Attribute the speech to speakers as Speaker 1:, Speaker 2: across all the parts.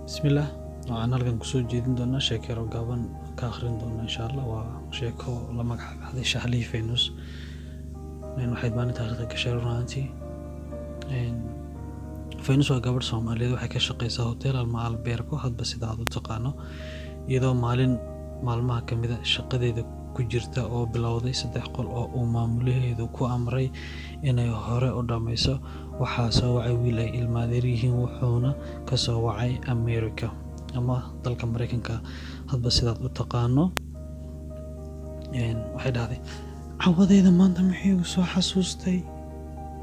Speaker 1: Bismillah, waxaan halkan kusoo jeedin doonaa sheeko yar oo gaaban ka akhrin doona insha Allah. Waa sheeko la magac baxday Shahlii Venus. Waxay maalinta taariikhda gashay run ahaantii. Venus waa gabadh Soomaaliyeed, waxay ka shaqeysaa hotel ama albergo hadba sida aad u taqaano, iyadoo maalmaha ka mid ah shaqadeeda ku jirta oo bilowday 3 qol oo uu maamulaheedu ku amray inay hore u dhameyso. Waxaa soo wacay wiil ay ilmaadeer yihiin, wuxuuna ka soo wacay America ama dalka Mareykanka hadba sidaad u taqaano. Waxay dhahday cawadeyda maanta maxay u soo xasuustay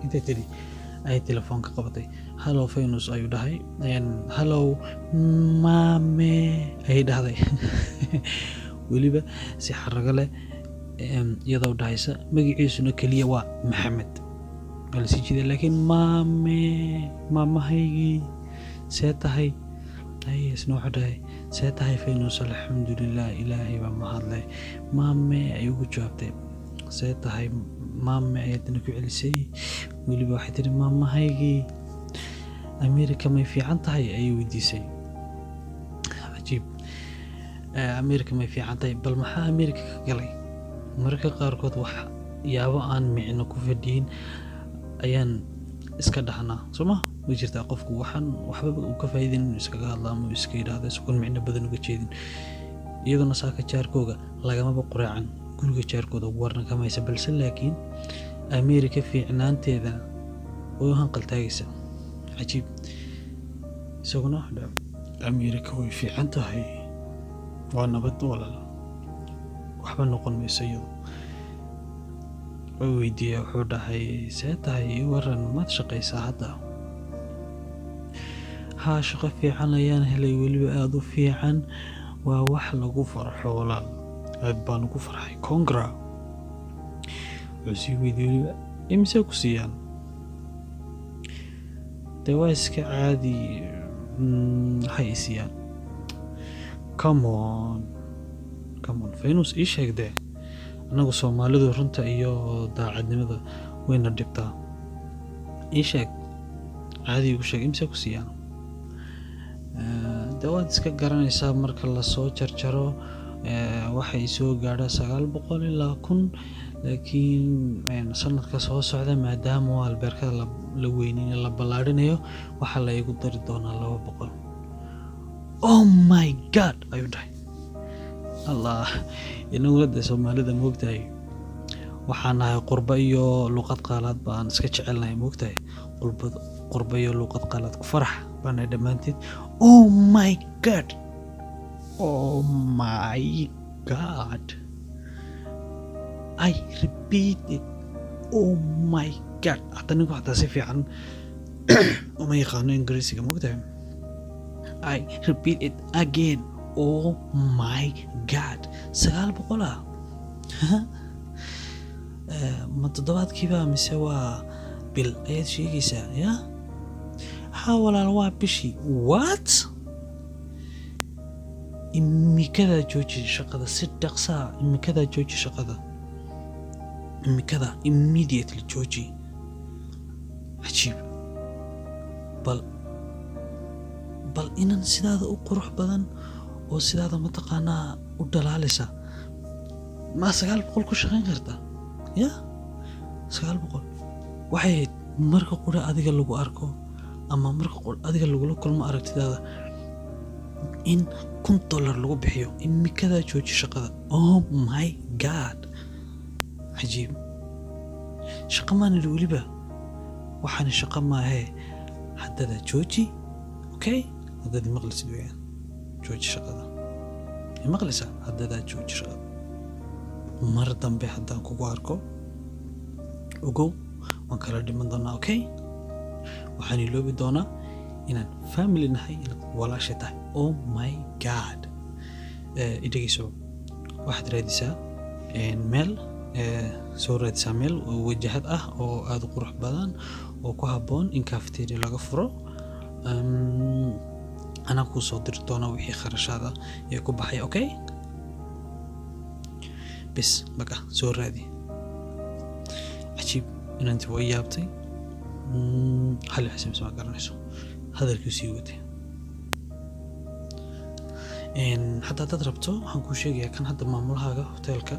Speaker 1: intay tiri ay telefoonka qabatay. Hello Venus ayuu dhahay. Hello mame ay dhahday weliba si xaraga leh iyadoo dhahaysa magaciisuna kaliya waa Maxamed balse jida, laakiin maamahaygi see tahay isna wuxuu dhahay see tahay Venus, alxamdulilah ilaahay baa mahadle. Mame ay ugu jawaabtay see tahay mame ayadna ku celisay, weliba waxay tiri maamahaygi America may fiican tahay ayay weydiisay. Cajiib, America may fiican tahay, bal maxaa America ka galay? Mararka qaarkood wax yaabo aan micno ku fadhiyin ayaan iska dhahnaa, sooma way jirtaa qofku waxba uu ka faa'iidin inuu iskaga hadla ama iska yidhaahdo isagoon micno badan uga jeedin. iyaduna saaka jaarkooga lagamaba quraacan guriga jaarkooda warna kama haysa, balse laakiin America fiicnaanteeda oo hanqal taagaysa. Cajiib, isaguna America way fiican tahay, waa nabad walaal, waxba noqon mayso iyadu. weydiiyay wuxuu dhahay see tahay waran maad shaqaysaa hadda? haa, shaqo fiican ayaan helay, weliba aad u fiican, waa wax lagu farxo walaal, aad baan ugu farxay, congra. wuxuu sii weydiiyey weliba imise ku siiyaan? dee waa iska caadi, waxay i siiyaan. come on Venus, ii sheeg dee, anagu Soomaalidu runta iyo daacadnimada wayna dhibtaa. ii sheeg, caadi igu sheeg imise ku siiyaan? dee waad iska garanaysaa marka lasoo jarjaro waxay soo gaadha 900 ilaa 1000, laakiin sanadka soo socda maadaama albeerkada la weyninayo la ballaarinayo waxaa la igu dari doonaa 200. oh my god ayuu dhahay. allah, inaguna dee Soomaalida moogtahay waxaan nahay qurba iyo luqad qaalaad baan iska jecelnahay, moogtahay qurba iyo luqad qaalaad ku farax baanay dhammaanteed. oh my god I repeat it, oh my god. Hata ninku xataa si fiican uma yaqaano Ingiriisiga, moogtahay. I repeat it again, oh my god. 900 ma toddobaadkiiba mise waa bil ayaad sheegaysaa? ya haa walaal, waa bishii. what? imikadaa jooji shaqada si dhaqsaa, imikadaa jooji shaqada, imikada immediately jooji. cajiib, bal inan sidaada u qurux badan oo sidaada mataqaanaa u dhalaalisa ma 900 ku shaqayn kartaa? ya 900 waxay ahayd marka qura adiga lagu arko ama marka adiga lagula kulmo aragtidaada in $1,000 lagu bixiyo. imikadaa jooji shaqada. oh my god, cajiib. shaqo maan idhi weliba, waxaan shaqo maahee, haddada jooji. okay, haddad maqlisid weyaan, jooji shaqada. maqlisa, haddadaa jooji shaqada. mar dambe haddaan kugu arko ogow waan kala dhiman doonaa. okay, waxaan iloobi doonaa inaan family nahay, inaad walaashay tahay. oh my god. idhageyso, waxaad raadisaa meel soo raadisaa meel wajahad ah oo aad u qurux badan oo ku habboon in cafeteria laga furo. anaa kuu soo diri doona wixii kharashaada ee ku baxay. okay, bis marka soo raadi. cajiib, inanti way yaabtay. hal xisib ma garanayso, hadalkii sii watay. hadda dad rabto waxaan kuu sheegayaa kan hadda maamulahaaga hoteelka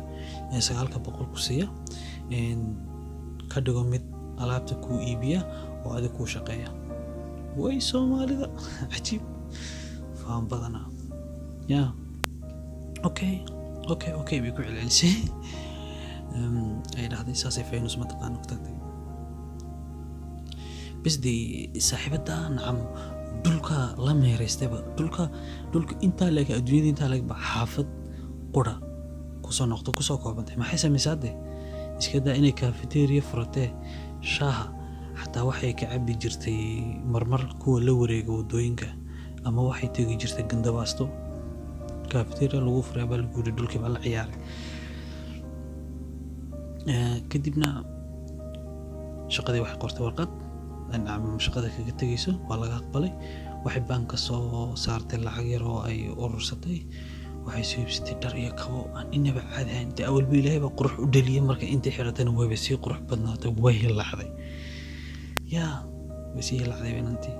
Speaker 1: ee 900 ku siiya ka dhigo mid alaabta kuu iibiya oo adiga kuu shaqeeya way Soomaalida cajiib faan badana okay bay ku celcelisay ay dhahday saasay faynus ma taqaan waqtiga bas dee saaxiibada nacam dhulka la meeraystaba dhulka intaa leeg adduunyada intaa leeg ba xaafad qura kusoo noqdo kusoo koobantay maxay samaysaade iska daa inay cafeteria furatee shaaha xataa waxay ka cabi jirtay marmar kuwa la wareega wadooyinka ama waxay tegi jirtay gandabaasto cafeteria lagu furay baa lagu yiri dhulkii baa la ciyaaray kadibna shaqadii waxay qortay warqad nacam shaqada kaga tagayso waa laga aqbalay waxay banka soo saartay lacag yar oo ay urursatay waxay soo iibsatay dhar iyo kabo aan inaba caadi ahayn inta awal bii ilaahay baa qurux u dhaliyay marka intay xiratayna wayba sii qurux badnaatay way hilacday way sii hilacday inantii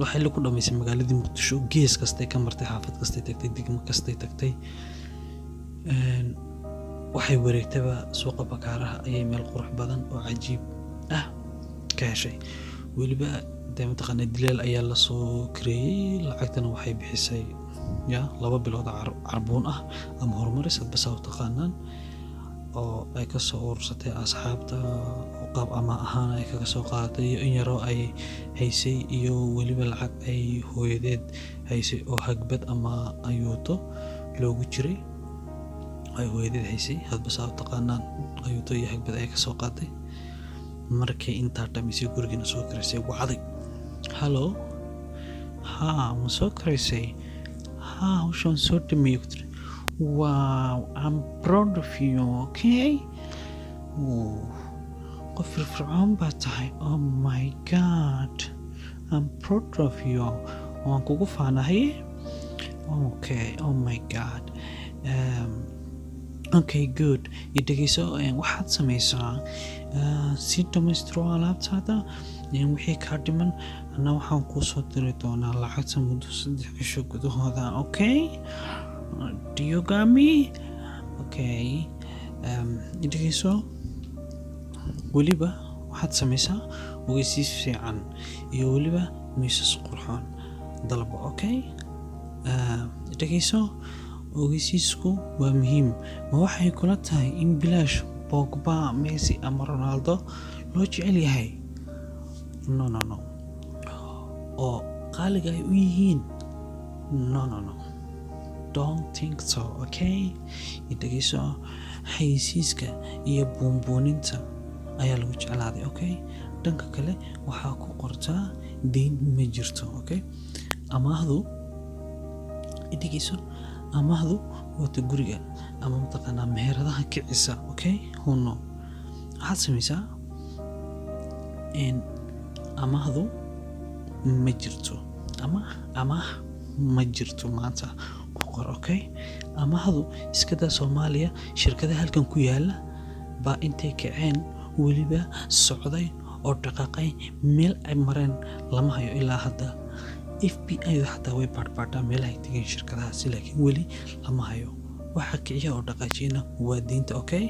Speaker 1: waxay la ku dhamaysay magaaladii Muqdisho gees kastay ka martay xaafad kastay tagtay degmo kastay tagtay waxay wareegtaba suuqa bakaaraha ayay meel qurux badan oo cajiib ka heshay weliba dee mataqaanaa dileel ayaa la soo kareeyay lacagtana waxay bixisay 2 bilood carbuun ama horumaris hadba saa u taqaanaan oo ay ka soo urursatay asxaabta qaab ama ahaan ay kaga soo qaadatay iyo in yaroo ay haysay iyo weliba lacag ay hooyadeed haysay oo hagbad ama ayuuto loogu jiray ay hooyadeed haysay hadba saa u taqaanaan ayuuto iyo hagbad ay ka soo qaadatay markay intaa dhamisay gurigiina soo karaysay wacday hallo ma soo karaysay hawshaan soo dhameeyay ku tiri wow I'm proud of you okay qof firfircoon baa tahay oh my god I'm proud of you waan kugu faanahay okay oh my god okay good idagayso waxaad samaysaa si dhammaystiro alaabtaada wixii kaa dhiman ana waxaan kuu soo diri doonaa lacagta muddo 3 cisho gudahooda okay do you got me okay idagayso weliba waxaad samaysaa ogeysiis fiican iyo weliba miisas qurxoon dalbo okay idagayso ogeysiisku waa muhiim ma waxay kula tahay in bilaash Pogba Messi ama Ronaldo loo jecel yahay no oo qaaliga ay u yihiin no don't think so okay idagayso xayisiiska iyo buunbuuninta ayaa lagu jeclaaday okay dhanka kale waxaa ku qortaa deyn ma jirto okay amaahdu idagayso amaahdu wata guriga ama mataqaanaa meheradaha kicisa okay huno waxaad samaysaa amaahdu ma jirto amaah ma jirto maanta ku qor okay amaahdu iskada Soomaaliya shirkadaha halkan ku yaala baa intay kaceen weliba socday oo dhaqaaqay meel ay mareen lama hayo ilaa hadda FBI حتى way baadhbaadhaa meelaha ay tegeen shirkadahaasi laakiin weli lama hayo waxa kiciya oo dhaqaajina waa diinta okay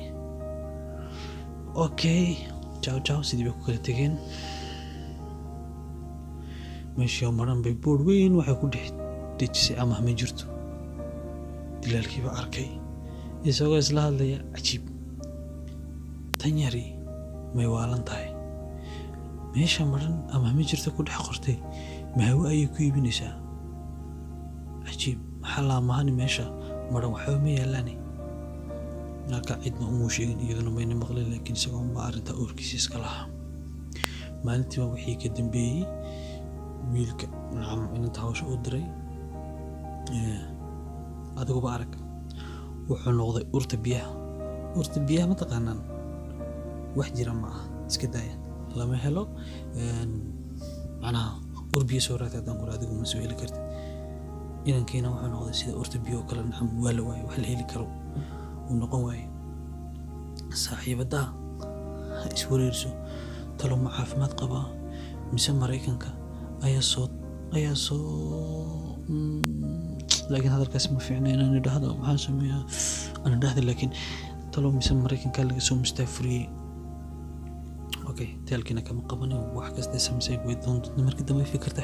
Speaker 1: ciao sidii bay ku kala tegeen meeshii maran bay boor weyn waxay ku dejisay ama ma jirto dilaalkiiba arkay isagoo isla hadlaya cajiib tan yari may waalan tahay meesha maran ama ma jirto ku dhex qortay maxaa ay ku iibinaysaa cajiib xalaa mahani meesha maran waxba ma yeelaan naka cidna uma sheegin iyaduna mayna maqlin laakiin isagoo ma arinta oorkiisa iska lahaa maalintii wixii ka dambeeyay wiilka nacam inta hawsha u diray adigu arag wuxuu noqday urta biyaha ma taqaanaan wax jira ma aha iska daaya lama helo macnaha urbiya soo raatay haddaan kula adigu ma soo heli kartid inankiina wuxuu noqday sida urta biyo kale nacam waa la waayo wax la heli karo uu noqon waayo saaxiibada iswareerso talo ma caafimaad qaba mise Mareykanka ayaa soo laakiin hadalkaasi ma fiicna inaan idhaahdo maxaan sameeyaa aan idhaahdo laakiin talo mise maraykanka laga soo mustaafuriyey okay taalkiina kama qabanin wax kasta samaysay way doonto markii dambe fikirta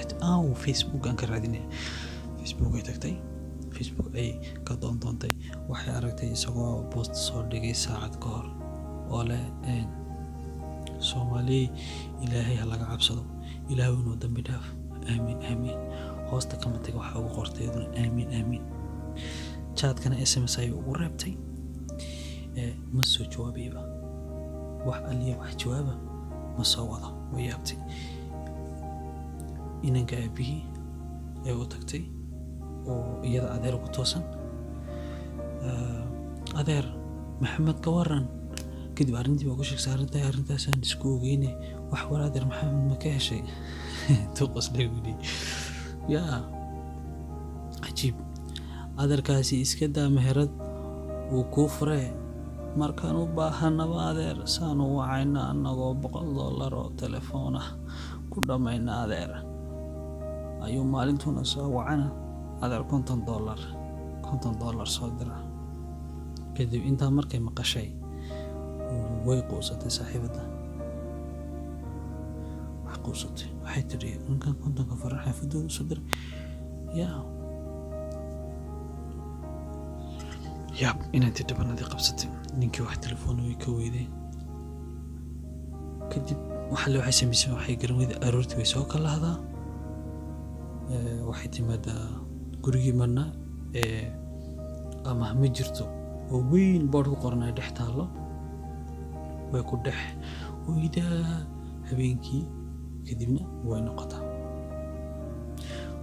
Speaker 1: Facebook aan ka raadinay Facebook ay tagtay Facebook ay ka doontay waxay aragtay isagoo post soo dhigay saacad ka hor oo leh Soomaali ilaahay ha laga cabsado ilaahay inuu dambi dhaaf aamin hoosta kama tago waxa ugu qortay aamin chat-kana SMS ay ugu reebtay ma soo jawaabiba wax aliya wax jawaaba ma soo wada way yaabtay inanka aabihii ay u tagtay oo iyada adeer ku toosan adeer maxamed ka waran kadib arrintii baa ku sheegsaarantay arrintaasaan isku ogeyne wax war adeer maxamed ma ka heshay tuqasday wili yaa cajiib adeerkaasi iska daa meherad uu kuu furee markaan u baahanaba adeer saan u wacayna annagoo $100 oo telefoon ah ku dhammayna adeer ayuu maalintuuna soo wacana adeer $50 soo dira kadib intaa markay maqashay way quusatay saaxiibada wax quusatay waxay tiri ninkan $50 farax xafidooda soo dira yaab inantii dhabanadii qabsatay ninkii wax telefoon way ka weyday kadib waxay samaysay waxay garamada aroortii way soo kalahdaa waxay timaadaa gurigii marna ama ma jirto oo weyn boor ku qoran ay dhex taalo way ku dhex weydaa habeenkii kadibna way noqotaa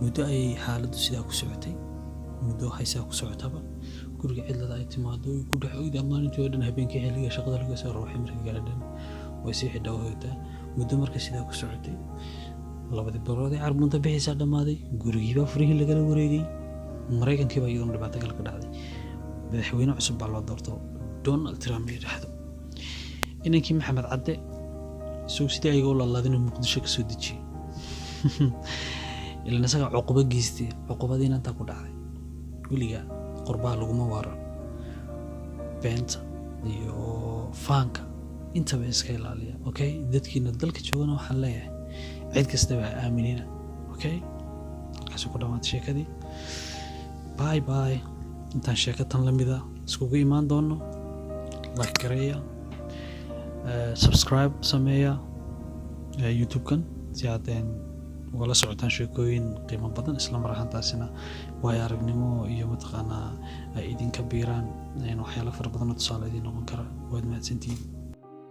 Speaker 1: muddo ay xaaladdu sidaa ku socotay muddo haysaa ku socotaba guriga cidlada ay timaado ku dhex oyda maalintii oo dhan habeenkii xilliga shaqada laga soo ruuxay markii gaadhan way sii xidhawaytaa muddo markii sidaa ku socotay labadii bilood ee carbunta bixisa dhamaaday gurigiiba furihii lagala wareegay maraykankii baa iyadoo dhibaato kale ka dhacday madaxweyne cusub baa loo doorto Donald Trump yiraahdo inankii maxamed cadde soo sidii ay ugu laadeen Muqdisho ka soo dejiyay ilaa nasaga cuquba geystay cuqubadiina inta ku dhacday wiliga qurbaa laguma waaro beenta iyo faanka intaba iska ilaaliya okay dadkiina dalka joogana waxaan leeyahay cid kasta waa aaminina okay kaasoo ku dhamaatay sheekadii bye intaan sheekatan lamida iskugu imaan doono like gareeya subscribe sameeya YouTube-kan si aad wala socotaan sheekooyin qiimo badan isla mar ahaantaasina way aragnimo iyo mataqaanaa ay idinka biiraan waxyaalo fara badan oo tusaale idin noqon kara waad mahadsantihiin